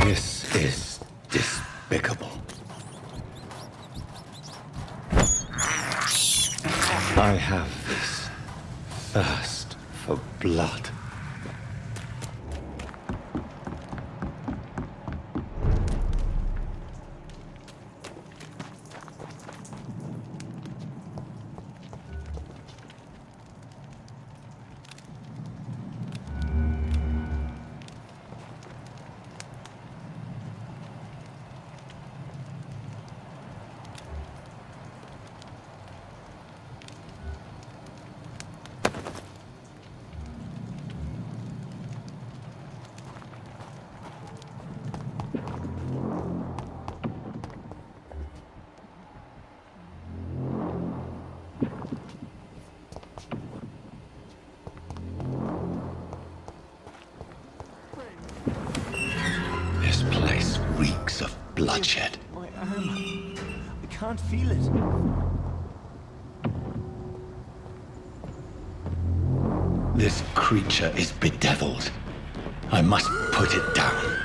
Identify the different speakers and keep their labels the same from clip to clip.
Speaker 1: This is despicable. I have this thirst for blood. This place reeks of bloodshed.
Speaker 2: My arm. I can't feel it.
Speaker 1: This creature is bedeviled. I must put it down.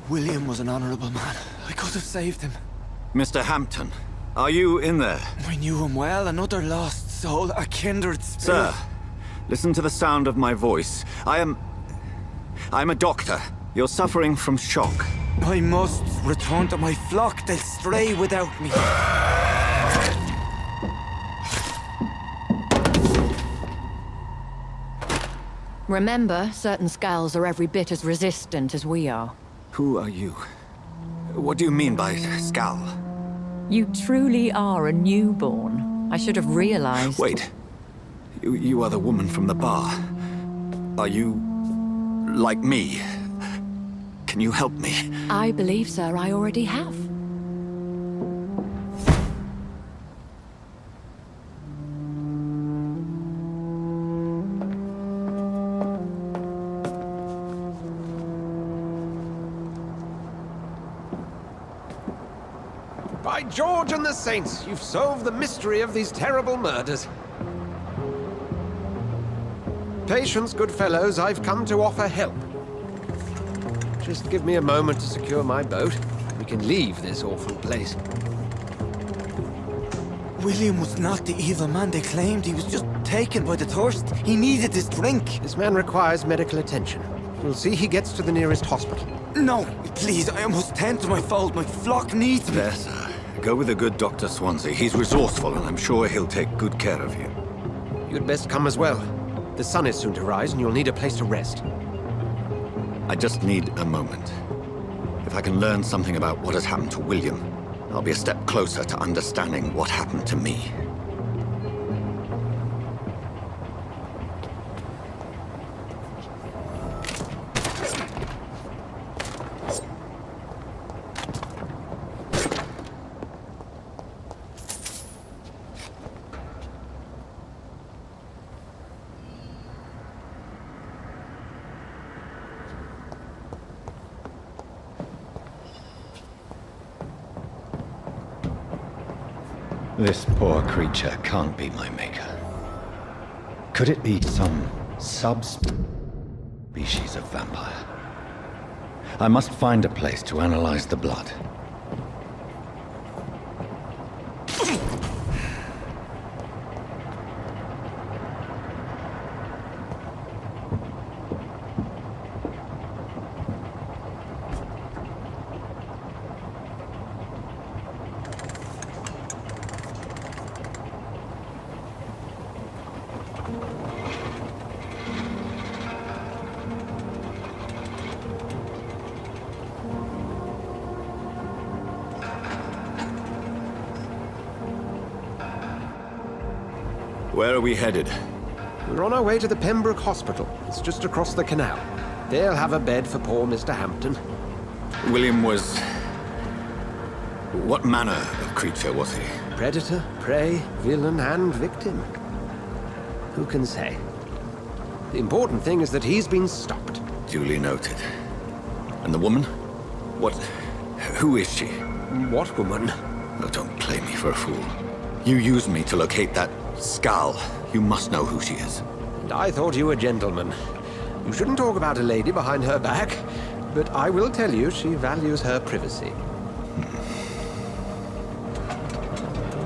Speaker 2: William was an honorable man. I could have saved him.
Speaker 3: Mr. Hampton, are you in there?
Speaker 2: I knew him well, another lost soul, a kindred spirit.
Speaker 3: Sir, listen to the sound of my voice. I'm a doctor. You're suffering from shock.
Speaker 2: I must return to my flock. They'll stray without me.
Speaker 4: Remember, certain skulls are every bit as resistant as we are.
Speaker 3: Who are you? What do you mean by Skal?
Speaker 4: You truly are a newborn. I should have realized.
Speaker 3: Wait. You are the woman from the bar. Are you like me? Can you help me?
Speaker 4: I believe, sir, I already have.
Speaker 5: By George and the Saints, you've solved the mystery of these terrible murders. Patience, good fellows, I've come to offer help. Just give me a moment to secure my boat. We can leave this awful place.
Speaker 2: William was not the evil man they claimed. He was just taken by the thirst. He needed this drink.
Speaker 5: This man requires medical attention. We'll see he gets to the nearest hospital.
Speaker 2: No, please, I must tend to my fold. My flock needs me.
Speaker 3: There, sir. Go with the good Dr. Swansea. He's resourceful, and I'm sure he'll take good care of you.
Speaker 5: You'd best come as well. The sun is soon to rise, and you'll need a place to rest.
Speaker 3: I just need a moment. If I can learn something about what has happened to William, I'll be a step closer to understanding what happened to me.
Speaker 1: This poor creature can't be my maker. Could it be some subspecies of vampire? I must find a place to analyze the blood.
Speaker 3: Where are we headed?
Speaker 5: We're on our way to the Pembroke Hospital. It's just across the canal. They'll have a bed for poor Mr. Hampton.
Speaker 3: William was... What manner of creature was he?
Speaker 5: Predator, prey, villain, and victim. Who can say? The important thing is that he's been stopped.
Speaker 3: Duly noted. And the woman? What... Who is she?
Speaker 5: What woman?
Speaker 3: Oh, don't play me for a fool. You used me to locate that skull. You must know who she is.
Speaker 5: And I thought you a gentleman. You shouldn't talk about a lady behind her back, but I will tell you she values her privacy.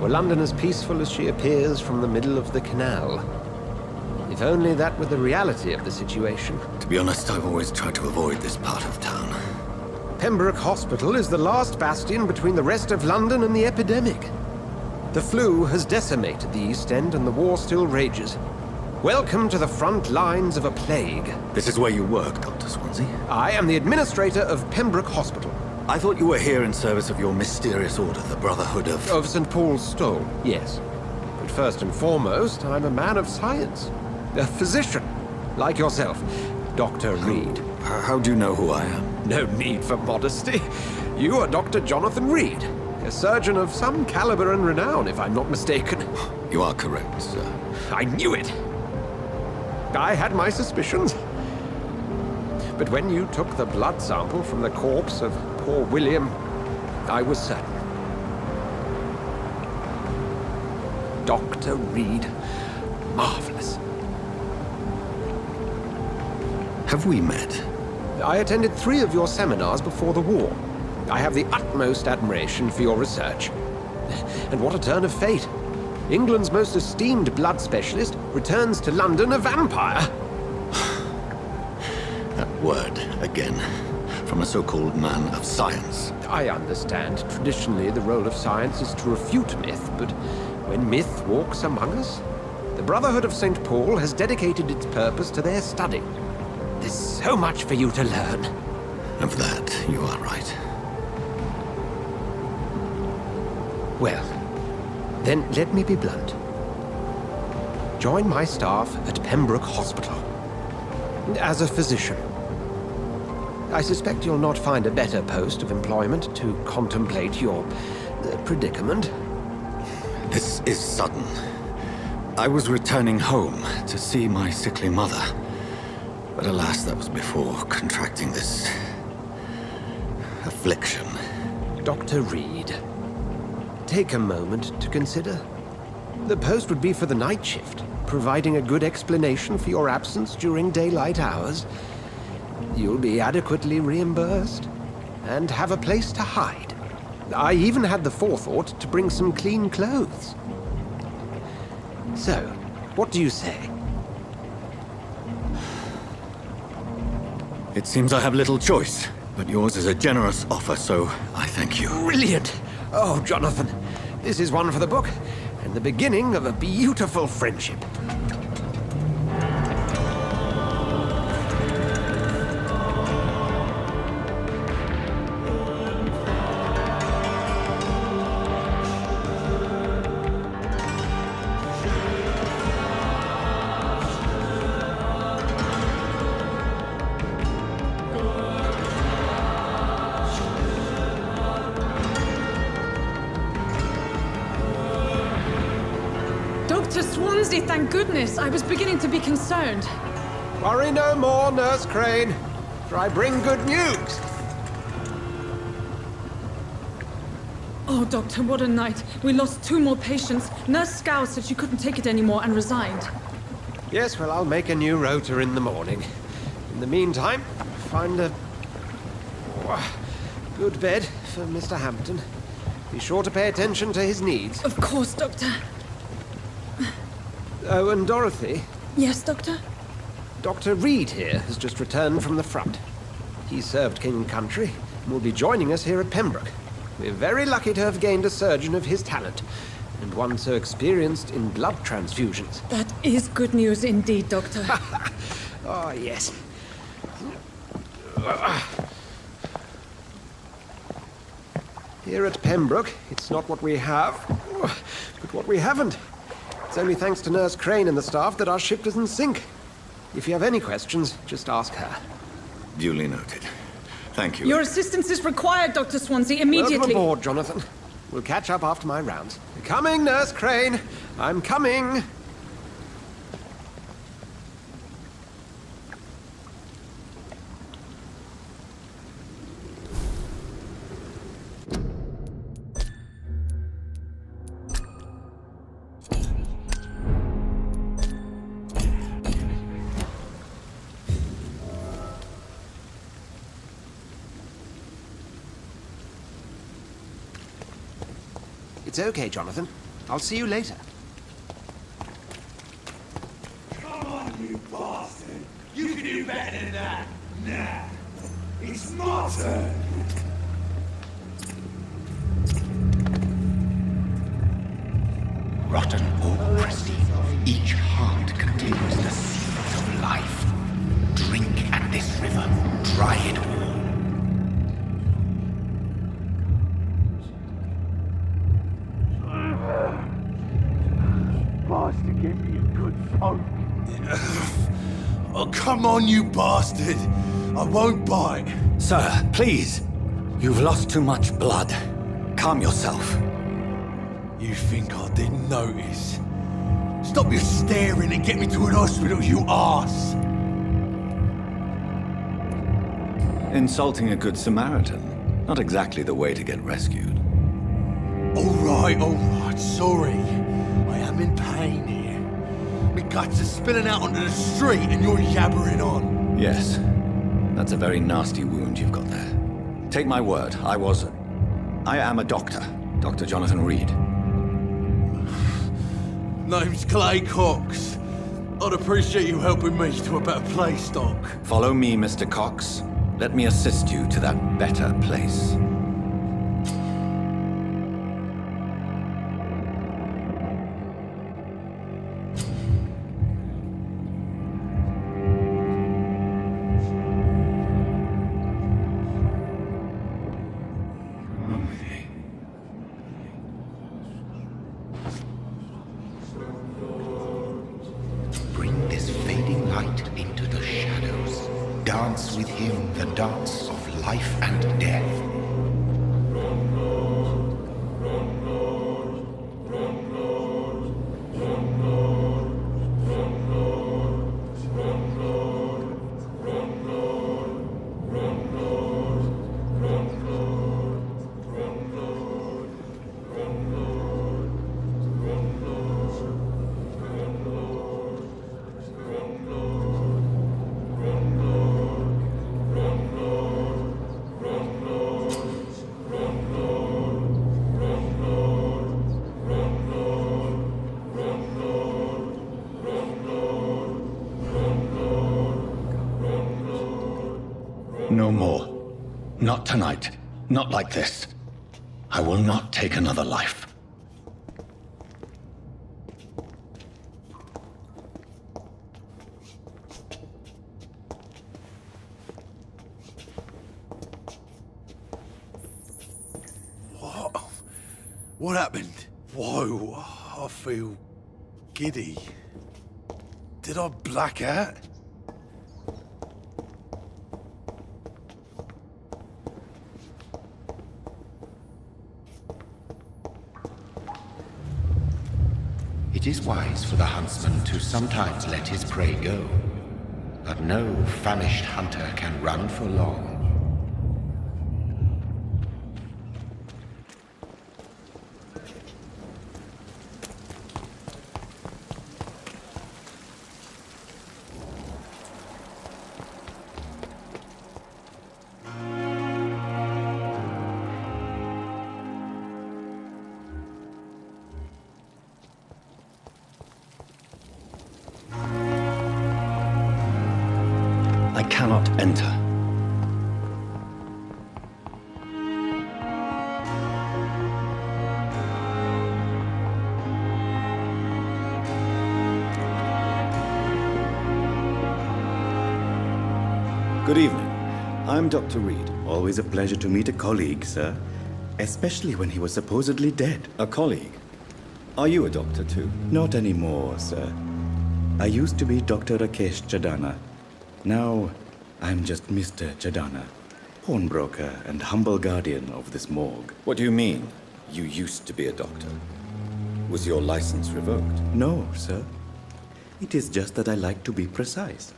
Speaker 5: Were London as peaceful as she appears from the middle of the canal? If only that were the reality of the situation.
Speaker 3: To be honest, I've always tried to avoid this part of town.
Speaker 5: Pembroke Hospital is the last bastion between the rest of London and the epidemic. The flu has decimated the East End and the war still rages. Welcome to the front lines of a plague.
Speaker 3: This is where you work, Dr. Swansea?
Speaker 5: I am the administrator of Pembroke Hospital.
Speaker 3: I thought you were here in service of your mysterious order, the Brotherhood of...
Speaker 5: Of St. Paul's Stole, yes. But first and foremost, I'm a man of science. A physician, like yourself, Dr. Reed.
Speaker 3: How do you know who I am?
Speaker 5: No need for modesty. You are Dr. Jonathan Reed, a surgeon of some caliber and renown, if I'm not mistaken.
Speaker 3: You are correct, sir.
Speaker 5: I knew it. I had my suspicions. But when you took the blood sample from the corpse of poor William, I was certain. Dr. Reed. Marvelous.
Speaker 3: Have we met?
Speaker 5: I attended 3 of your seminars before the war. I have the utmost admiration for your research. And what a turn of fate. England's most esteemed blood specialist returns to London a vampire.
Speaker 3: That word, again. From a so-called man of science.
Speaker 5: I understand. Traditionally, the role of science is to refute myth, but when myth walks among us, the Brotherhood of St. Paul has dedicated its purpose to their study. There's so much for you to learn.
Speaker 3: Of that, you are right.
Speaker 5: Well, then let me be blunt. Join my staff at Pembroke Hospital. As a physician. I suspect you'll not find a better post of employment to contemplate your predicament.
Speaker 3: This is sudden. I was returning home to see my sickly mother. But alas, that was before contracting this... affliction.
Speaker 5: Dr. Reed, take a moment to consider. The post would be for the night shift, providing a good explanation for your absence during daylight hours. You'll be adequately reimbursed, and have a place to hide. I even had the forethought to bring some clean clothes. So, what do you say?
Speaker 3: It seems I have little choice, but yours is a generous offer, so I thank you.
Speaker 5: Brilliant! Oh, Jonathan, this is one for the book, and the beginning of a beautiful friendship.
Speaker 6: Dr. Swansea, thank goodness. I was beginning to be concerned.
Speaker 5: Worry no more, Nurse Crane, for I bring good news.
Speaker 6: Oh, Doctor, what a night. We lost 2 more patients. Nurse Scow said she couldn't take it anymore and resigned.
Speaker 5: Yes, well, I'll make a new rota in the morning. In the meantime, find a good bed for Mr. Hampton. Be sure to pay attention to his needs.
Speaker 6: Of course, Doctor.
Speaker 5: Oh, and Dorothy,
Speaker 6: Yes, Doctor?
Speaker 5: Dr. Reed here has just returned from the front. He served King and Country and will be joining us here at Pembroke. We're very lucky to have gained a surgeon of his talent, and one so experienced in blood transfusions.
Speaker 6: That is good news indeed, Doctor.
Speaker 5: Oh, yes. Here at Pembroke, it's not what we have, but what we haven't. It's only thanks to Nurse Crane and the staff that our ship doesn't sink. If you have any questions, just ask her.
Speaker 3: Duly noted. Thank you.
Speaker 6: Your assistance is required, Dr. Swansea,
Speaker 5: Welcome
Speaker 6: immediately.
Speaker 5: aboard, Jonathan. We'll catch up after my rounds. Coming, Nurse Crane. I'm coming. It's okay, Jonathan. I'll see you later.
Speaker 7: Come on, you bastard! You can do better than that! Nah! It's my turn!
Speaker 8: Rotten or pristine, each heart contains the seeds of life. Drink at this river, dry it all.
Speaker 7: To give me a good phone. Oh, come on, you bastard! I won't bite.
Speaker 1: Sir, please. You've lost too much blood. Calm yourself.
Speaker 7: You think I didn't notice? Stop your staring and get me to an hospital, you arse!
Speaker 1: Insulting a good Samaritan. Not exactly the way to get rescued.
Speaker 7: All right, sorry. I am in pain here. My guts are spilling out onto the street and you're yabbering on.
Speaker 1: Yes. That's a very nasty wound you've got there. Take my word, I am a doctor. Dr. Jonathan Reed.
Speaker 7: Name's Clay Cox. I'd appreciate you helping me to a better place, Doc.
Speaker 1: Follow me, Mr. Cox. Let me assist you to that better place.
Speaker 8: Bring this fading light into the shadows. Dance with him the dance of life and death.
Speaker 1: No more. Not tonight. Not like this. I will not take another life.
Speaker 7: What happened? Whoa, I feel giddy. Did I black out?
Speaker 8: It is wise for the huntsman to sometimes let his prey go, but no famished hunter can run for long.
Speaker 1: I cannot enter. Good evening. I'm Dr. Reed.
Speaker 9: Always a pleasure to meet a colleague, sir. Especially when he was supposedly dead.
Speaker 1: A colleague? Are you a doctor too?
Speaker 9: Not anymore, sir. I used to be Dr. Rakesh Chadana. Now, I'm just Mr. Chadana, pawnbroker and humble guardian of this morgue.
Speaker 1: What do you mean, you used to be a doctor? Was your license revoked?
Speaker 9: No, sir. It is just that I like to be precise.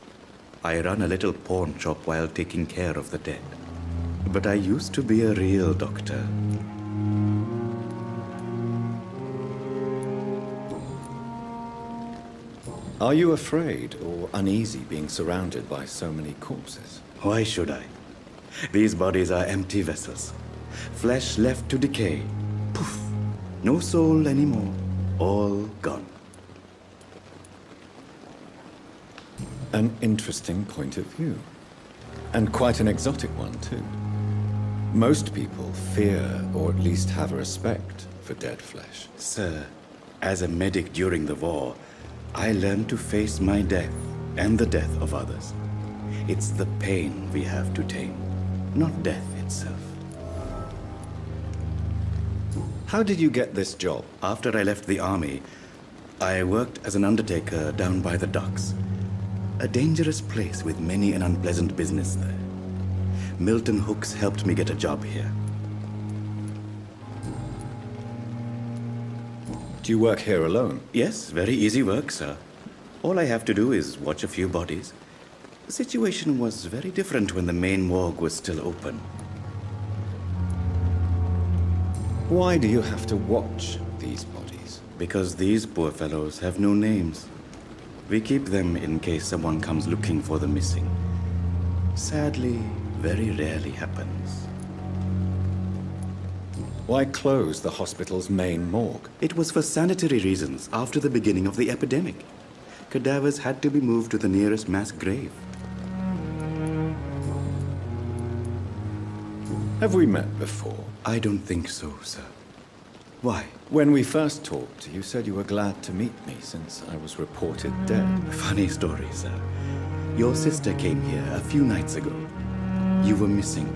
Speaker 9: I run a little pawn shop while taking care of the dead. But I used to be a real doctor.
Speaker 1: Are you afraid or uneasy being surrounded by so many corpses?
Speaker 9: Why should I? These bodies are empty vessels. Flesh left to decay. Poof! No soul anymore. All gone.
Speaker 1: An interesting point of view. And quite an exotic one, too. Most people fear, or at least have a respect, for dead flesh.
Speaker 9: Sir, as a medic during the war, I learned to face my death and the death of others. It's the pain we have to tame, not death itself.
Speaker 1: How did you get this job?
Speaker 9: After I left the army, I worked as an undertaker down by the docks. A dangerous place with many an unpleasant business there. Milton Hooks helped me get a job here.
Speaker 1: Do you work here alone?
Speaker 9: Yes, very easy work, sir. All I have to do is watch a few bodies. The situation was very different when the main morgue was still open.
Speaker 1: Why do you have to watch these bodies?
Speaker 9: Because these poor fellows have no names. We keep them in case someone comes looking for the missing. Sadly, very rarely happens.
Speaker 1: Why close the hospital's main morgue?
Speaker 9: It was for sanitary reasons after the beginning of the epidemic. Cadavers had to be moved to the nearest mass grave.
Speaker 1: Have we met before?
Speaker 9: I don't think so, sir. Why?
Speaker 1: When we first talked, you said you were glad to meet me since I was reported dead.
Speaker 9: Funny story, sir. Your sister came here a few nights ago. You were missing,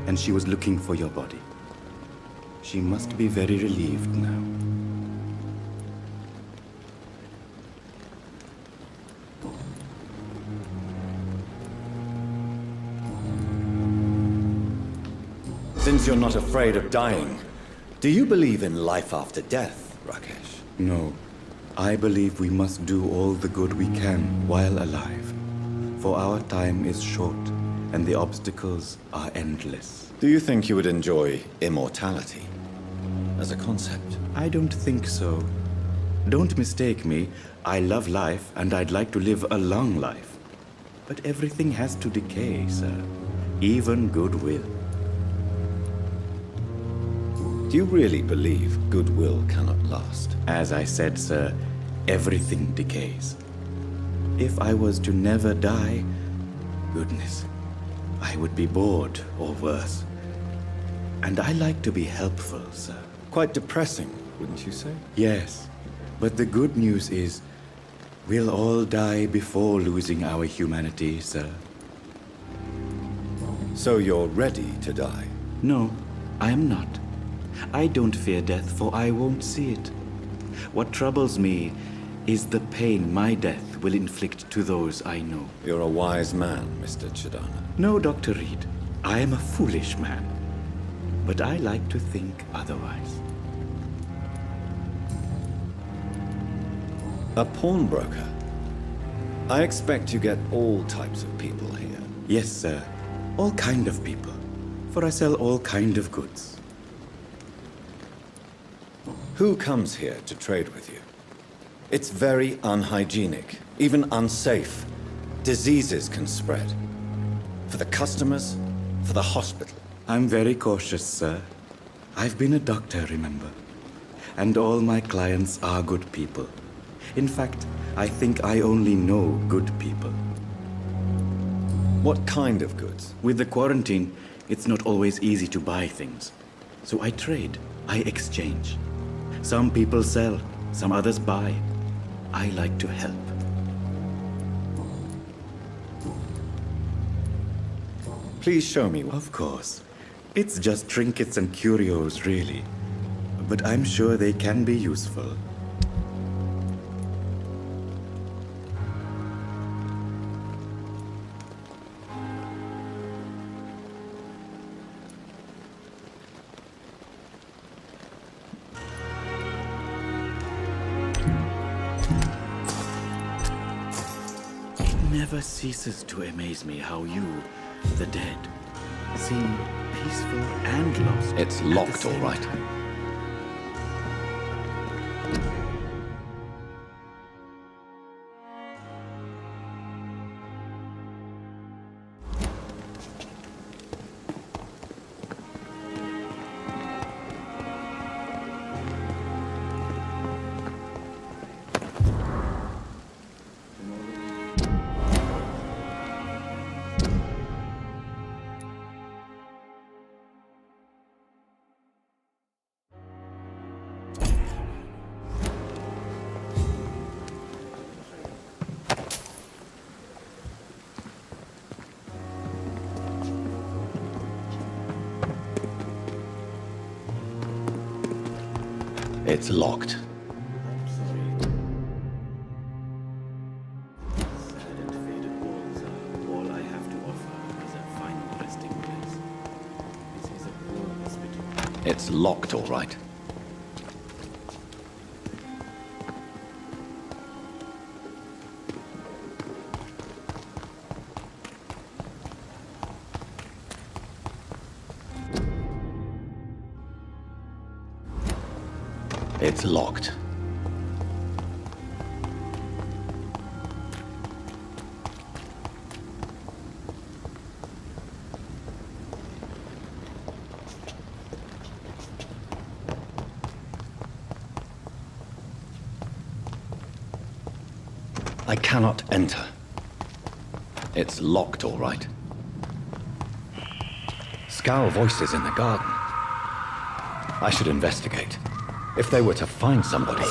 Speaker 9: and she was looking for your body. She must be very relieved now.
Speaker 1: Since you're not afraid of dying, do you believe in life after death, Rakesh?
Speaker 9: No. I believe we must do all the good we can while alive. For our time is short, and the obstacles are endless.
Speaker 1: Do you think you would enjoy immortality as a concept?
Speaker 9: I don't think so. Don't mistake me. I love life, and I'd like to live a long life. But everything has to decay, sir. Even goodwill.
Speaker 1: Do you really believe goodwill cannot last?
Speaker 9: As I said, sir, everything decays. If I was to never die, goodness, I would be bored or worse. And I like to be helpful, sir.
Speaker 1: Quite depressing, wouldn't you say?
Speaker 9: Yes, but the good news is, we'll all die before losing our humanity, sir.
Speaker 1: So you're ready to die?
Speaker 9: No, I am not. I don't fear death, for I won't see it. What troubles me is the pain my death will inflict to those I know.
Speaker 1: You're a wise man, Mr. Chadana.
Speaker 9: No, Dr. Reed. I am a foolish man. But I like to think otherwise.
Speaker 1: A pawnbroker? I expect you get all types of people here.
Speaker 9: Yes, sir. All kind of people. For I sell all kind of goods.
Speaker 1: Who comes here to trade with you? It's very unhygienic, even unsafe. Diseases can spread. For the customers, for the hospital.
Speaker 9: I'm very cautious, sir. I've been a doctor, remember? And all my clients are good people. In fact, I think I only know good people.
Speaker 1: What kind of goods?
Speaker 9: With the quarantine, it's not always easy to buy things. So I trade, I exchange. Some people sell, some others buy. I like to help.
Speaker 1: Please show me one.
Speaker 9: Of course. It's just trinkets and curios, really. But I'm sure they can be useful. never ceases to amaze me how you, the dead, seem peaceful and lost.
Speaker 3: It's
Speaker 9: at the
Speaker 3: locked, all
Speaker 9: same
Speaker 3: right.
Speaker 9: time.
Speaker 3: It's locked.
Speaker 9: I'm sorry. Sad and faded walls are all I have to offer as a final resting place. This is a poor hospital.
Speaker 3: It's locked, all right. It's locked. I cannot enter. It's locked, all right. Scowl voices in the garden. I should investigate. If they were to find somebody...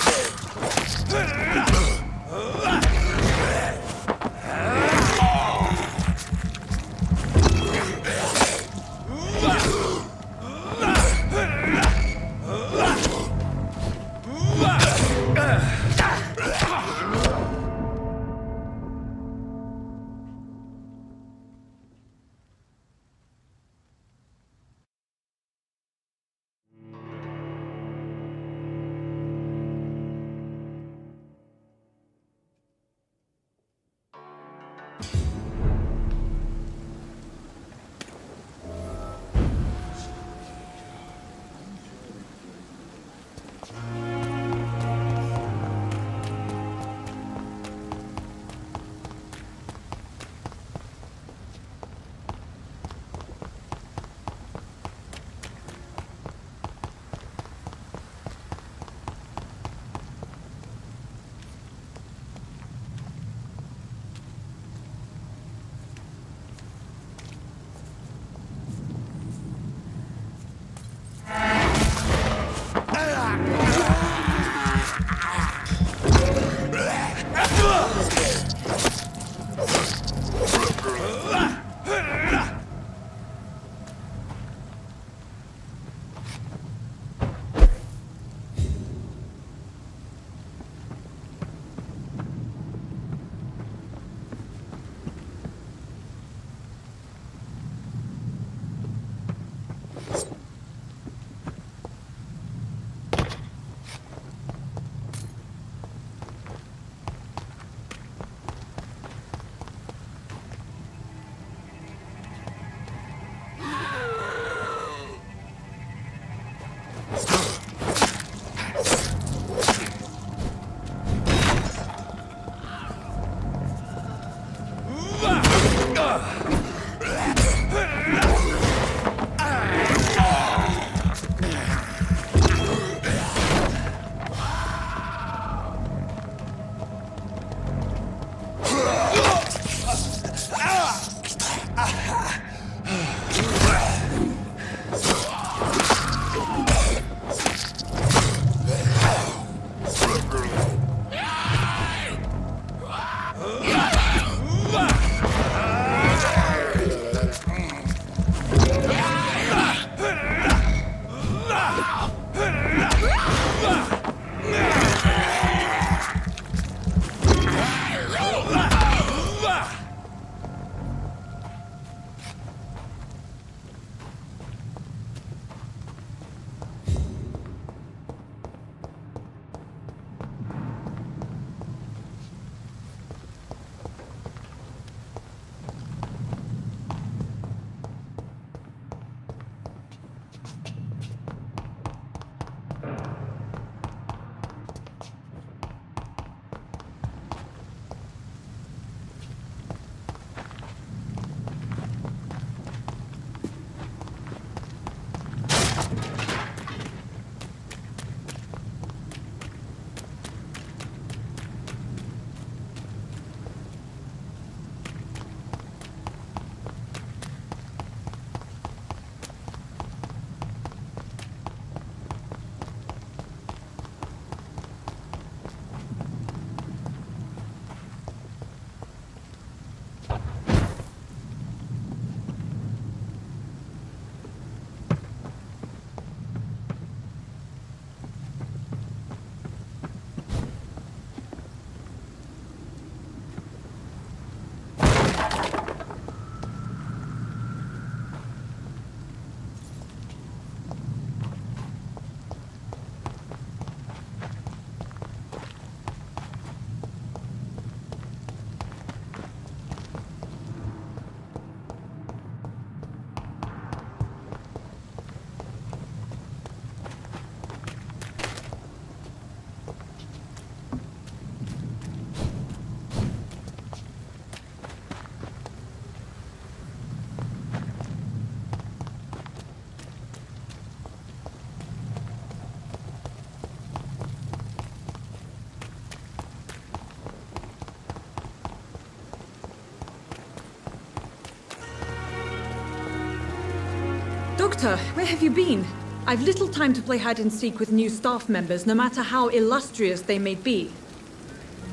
Speaker 6: Doctor, where have you been? I've little time to play hide-and-seek with new staff members, no matter how illustrious they may be.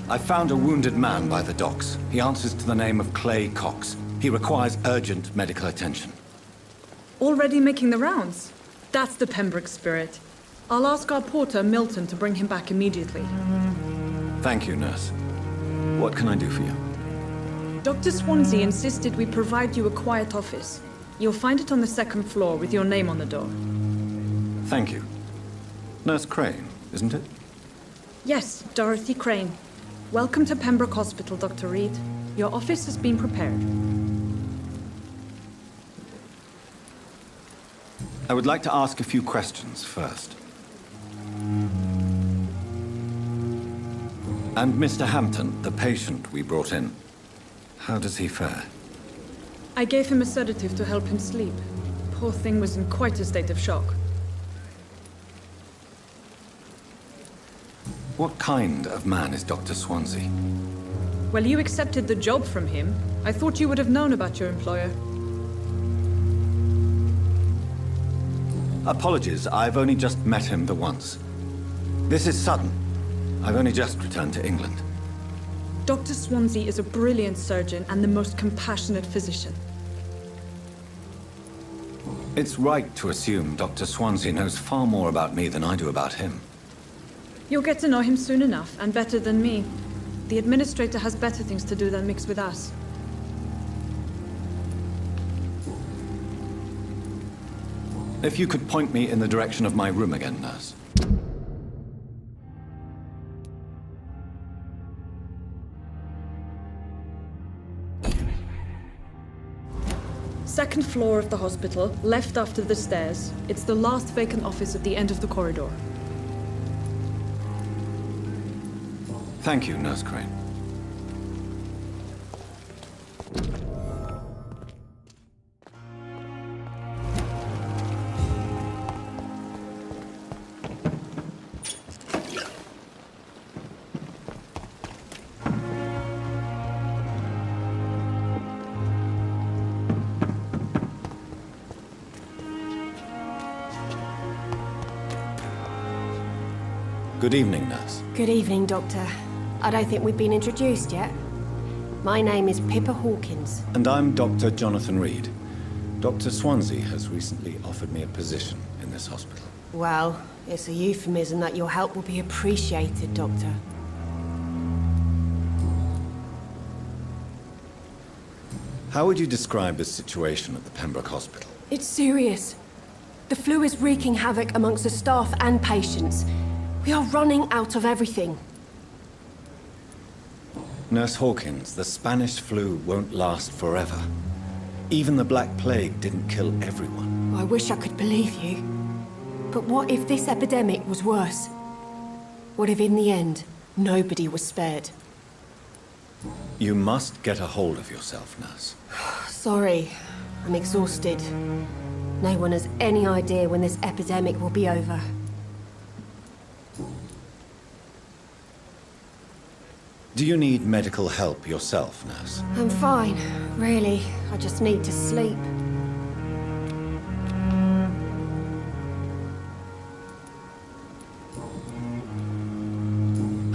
Speaker 1: I found a wounded man by the docks. He answers to the name of Clay Cox. He requires urgent medical attention.
Speaker 6: Already making the rounds? That's the Pembroke spirit. I'll ask our porter, Milton, to bring him back immediately.
Speaker 1: Thank you, nurse. What can I do for you?
Speaker 6: Dr. Swansea insisted we provide you a quiet office. You'll find it on the second floor with your name on the door.
Speaker 1: Thank you. Nurse Crane, isn't it?
Speaker 6: Yes, Dorothy Crane. Welcome to Pembroke Hospital, Dr. Reed. Your office has been prepared.
Speaker 1: I would like to ask a few questions first. And Mr. Hampton, the patient we brought in, how does he fare?
Speaker 6: I gave him a sedative to help him sleep. Poor thing was in quite a state of shock.
Speaker 1: What kind of man is Dr. Swansea?
Speaker 6: Well, you accepted the job from him. I thought you would have known about your employer.
Speaker 1: Apologies, I've only just met him the once. This is sudden. I've only just returned to England.
Speaker 6: Dr. Swansea is a brilliant surgeon and the most compassionate physician.
Speaker 1: It's right to assume Dr. Swansea knows far more about me than I do about him.
Speaker 6: You'll get to know him soon enough, and better than me. The administrator has better things to do than mix with us.
Speaker 1: If you could point me in the direction of my room again, nurse.
Speaker 6: Second floor of the hospital, left after the stairs. It's the last vacant office at the end of the corridor.
Speaker 1: Thank you, Nurse Crane. Good evening, nurse.
Speaker 10: Good evening, Doctor. I don't think we've been introduced yet. My name is Pippa Hawkins.
Speaker 1: And I'm Dr. Jonathan Reed. Dr. Swansea has recently offered me a position in this hospital.
Speaker 10: Well, it's a euphemism that your help will be appreciated, Doctor.
Speaker 1: How would you describe the situation at the Pembroke Hospital?
Speaker 10: It's serious. The flu is wreaking havoc amongst the staff and patients. We are running out of everything.
Speaker 1: Nurse Hawkins, the Spanish flu won't last forever. Even the Black Plague didn't kill everyone.
Speaker 10: I wish I could believe you. But what if this epidemic was worse? What if in the end, nobody was spared?
Speaker 1: You must get a hold of yourself, nurse.
Speaker 10: Sorry, I'm exhausted. No one has any idea when this epidemic will be over.
Speaker 1: Do you need medical help yourself, nurse?
Speaker 10: I'm fine, really. I just need to sleep.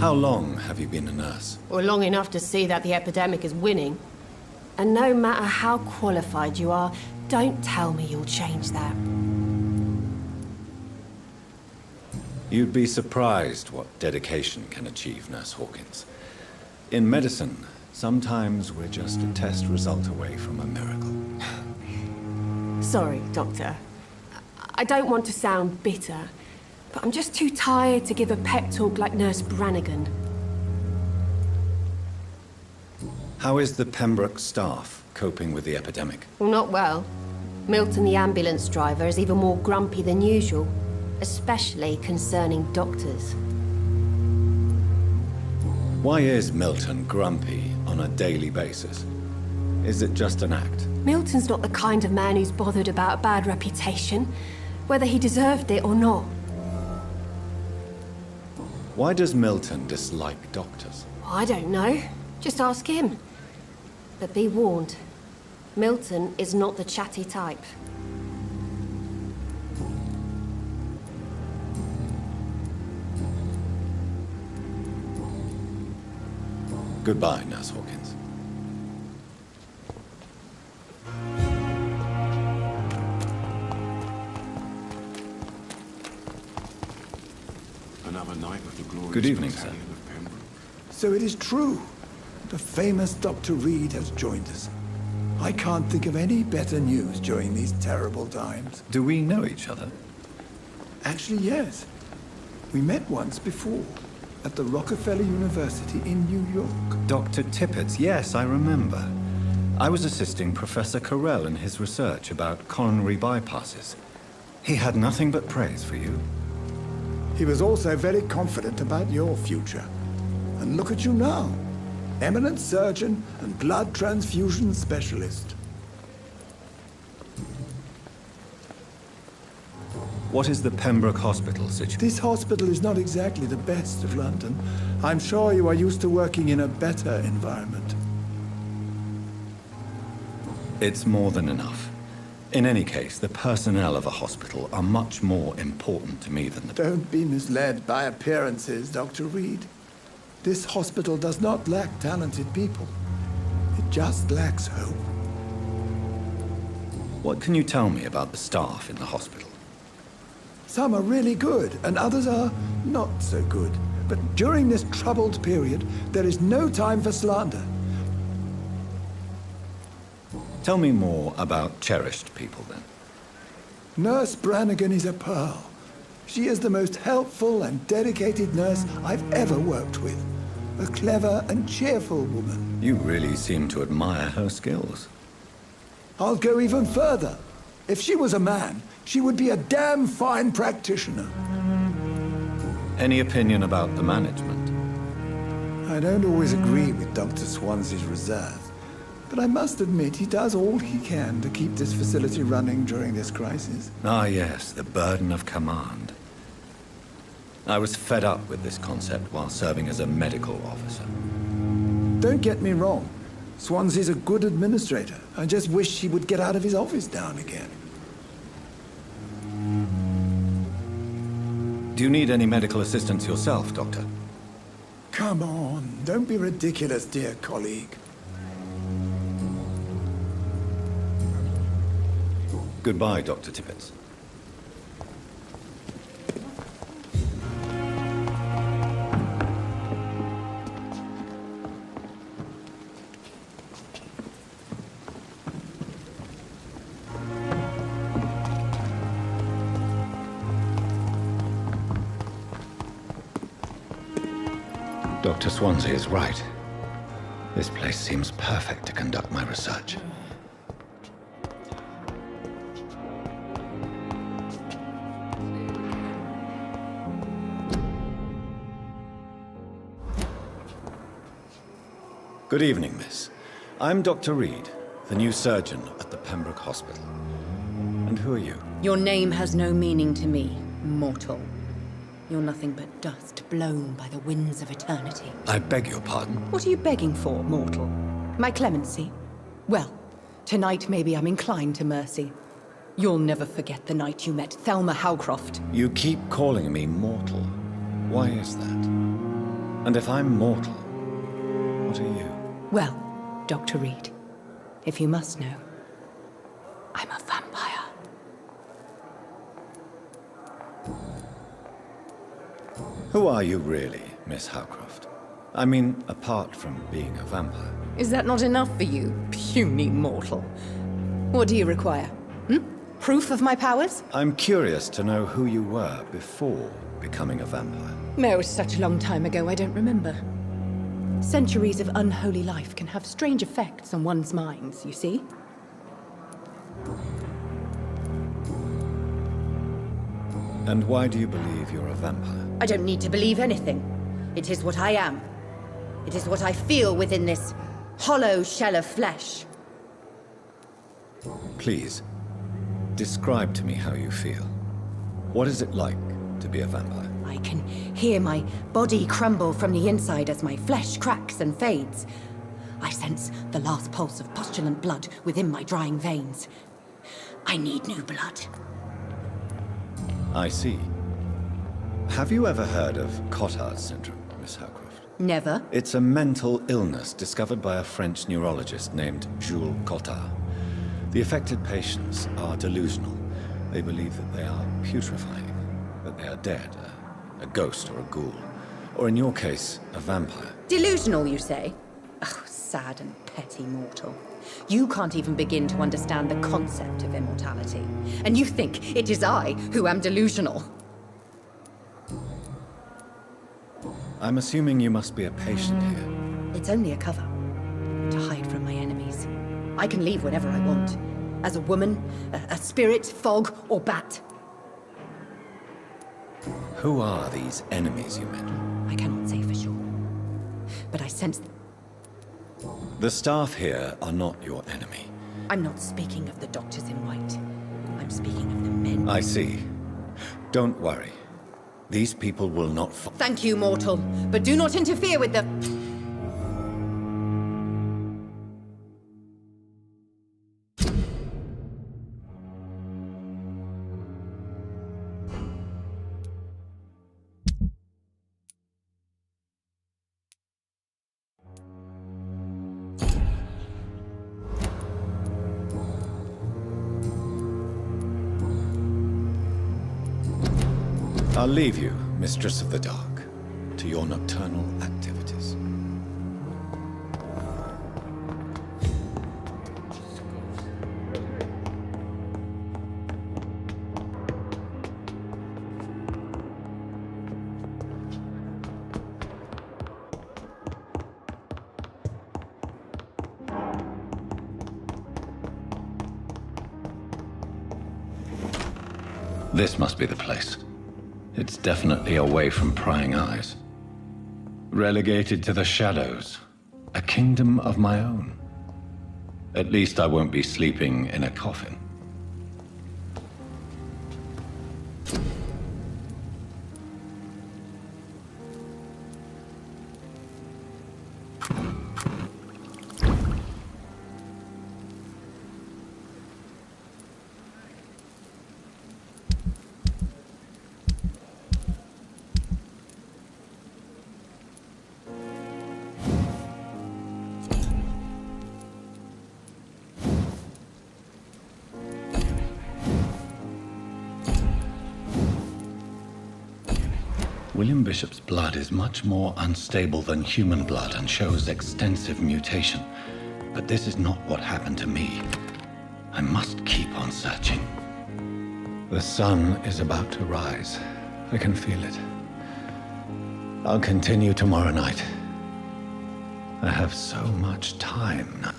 Speaker 1: How long have you been a nurse?
Speaker 10: Or long enough to see that the epidemic is winning. And no matter how qualified you are, don't tell me you'll change that.
Speaker 1: You'd be surprised what dedication can achieve, Nurse Hawkins. In medicine, sometimes we're just a test result away from a miracle.
Speaker 10: Sorry, Doctor. I don't want to sound bitter, but I'm just too tired to give a pep talk like Nurse Brannigan.
Speaker 1: How is the Pembroke staff coping with the epidemic?
Speaker 10: Well, not well. Milton, the ambulance driver, is even more grumpy than usual, especially concerning doctors.
Speaker 1: Why is Milton grumpy on a daily basis? Is it just an act?
Speaker 10: Milton's not the kind of man who's bothered about a bad reputation, whether he deserved it or not.
Speaker 1: Why does Milton dislike doctors?
Speaker 10: I don't know. Just ask him. But be warned, Milton is not the chatty type.
Speaker 1: Goodbye, Nurse Hawkins.
Speaker 11: Another night with the glorious
Speaker 1: Good evening, sir.
Speaker 11: battalion of Pembroke.
Speaker 7: So it is true. The famous Dr. Reed has joined us. I can't think of any better news during these terrible times.
Speaker 1: Do we know each other?
Speaker 7: Actually, yes. We met once before, at the Rockefeller University in New York.
Speaker 1: Dr. Tippett, yes, I remember. I was assisting Professor Carell in his research about coronary bypasses. He had nothing but praise for you.
Speaker 7: He was also very confident about your future. And look at you now. Eminent surgeon and blood transfusion specialist.
Speaker 1: What is the Pembroke Hospital situation?
Speaker 7: This hospital is not exactly the best of London. I'm sure you are used to working in a better environment.
Speaker 1: It's more than enough. In any case, the personnel of a hospital are much more important to me than the...
Speaker 7: Don't be misled by appearances, Dr. Reed. This hospital does not lack talented people. It just lacks hope.
Speaker 1: What can you tell me about the staff in the hospital?
Speaker 7: Some are really good, and others are not so good. But during this troubled period, there is no time for slander.
Speaker 1: Tell me more about cherished people, then.
Speaker 7: Nurse Brannigan is a pearl. She is the most helpful and dedicated nurse I've ever worked with. A clever and cheerful woman.
Speaker 1: You really seem to admire her skills.
Speaker 7: I'll go even further. If she was a man, she would be a damn fine practitioner.
Speaker 1: Any opinion about the management?
Speaker 7: I don't always agree with Dr. Swansea's reserve, but I must admit he does all he can to keep this facility running during this crisis.
Speaker 1: Ah, yes, the burden of command. I was fed up with this concept while serving as a medical officer.
Speaker 7: Don't get me wrong. Swansea's a good administrator. I just wish he would get out of his office now and again.
Speaker 1: Do you need any medical assistance yourself, Doctor?
Speaker 7: Come on, don't be ridiculous, dear colleague.
Speaker 1: Goodbye, Dr. Tippett. Dr. Swansea is right. This place seems perfect to conduct my research. Good evening, miss. I'm Dr. Reed, the new surgeon at the Pembroke Hospital. And who are you?
Speaker 12: Your name has no meaning to me, mortal. You're nothing but dust blown by the winds of eternity.
Speaker 1: I beg your pardon.
Speaker 12: What are you begging for, mortal? My clemency? Well, tonight maybe I'm inclined to mercy. You'll never forget the night you met Thelma Howcroft.
Speaker 1: You keep calling me mortal. Why is that? And if I'm mortal, what are you?
Speaker 12: Well, Dr. Reed, if you must know, I'm a vampire.
Speaker 1: Who are you really, Miss Howcroft? I mean, apart from being a vampire.
Speaker 12: Is that not enough for you, puny mortal? What do you require? Proof of my powers?
Speaker 1: I'm curious to know who you were before becoming a vampire.
Speaker 12: No, it's such a long time ago, I don't remember. Centuries of unholy life can have strange effects on one's minds, you see?
Speaker 1: And why do you believe you're a vampire?
Speaker 12: I don't need to believe anything. It is what I am. It is what I feel within this hollow shell of flesh.
Speaker 1: Please, describe to me how you feel. What is it like to be a vampire?
Speaker 12: I can hear my body crumble from the inside as my flesh cracks and fades. I sense the last pulse of postulant blood within my drying veins. I need new blood.
Speaker 1: I see. Have you ever heard of Cotard's syndrome, Miss Howcroft?
Speaker 12: Never.
Speaker 1: It's a mental illness discovered by a French neurologist named Jules Cottard. The affected patients are delusional. They believe that they are putrefying, that they are dead, a ghost or a ghoul. Or in your case, a vampire.
Speaker 12: Delusional, you say? Oh, sad and petty mortal. You can't even begin to understand the concept of immortality. And you think it is I who am delusional.
Speaker 1: I'm assuming you must be a patient here.
Speaker 12: It's only a cover. To hide from my enemies. I can leave whenever I want. As a woman, a spirit, fog, or bat.
Speaker 1: Who are these enemies you mentioned?
Speaker 12: I cannot say for sure. But I sense...
Speaker 1: The staff here are not your enemy.
Speaker 12: I'm not speaking of the doctors in white. I'm speaking of the men.
Speaker 1: I see. Don't worry. These people will not
Speaker 12: Thank you, mortal. But do not interfere with the...
Speaker 1: I'll leave you, Mistress of the Dark, to your nocturnal activities. This must be the place. It's definitely away from prying eyes. Relegated to the shadows. A kingdom of my own. At least I won't be sleeping in a coffin. William Bishop's blood is much more unstable than human blood and shows extensive mutation. But this is not what happened to me. I must keep on searching. The sun is about to rise. I can feel it. I'll continue tomorrow night. I have so much time now.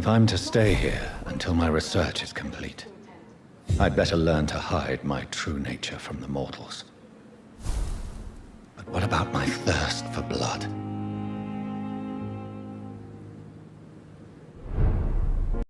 Speaker 1: If I'm to stay here until my research is complete, I'd better learn to hide my true nature from the mortals. But what about my thirst for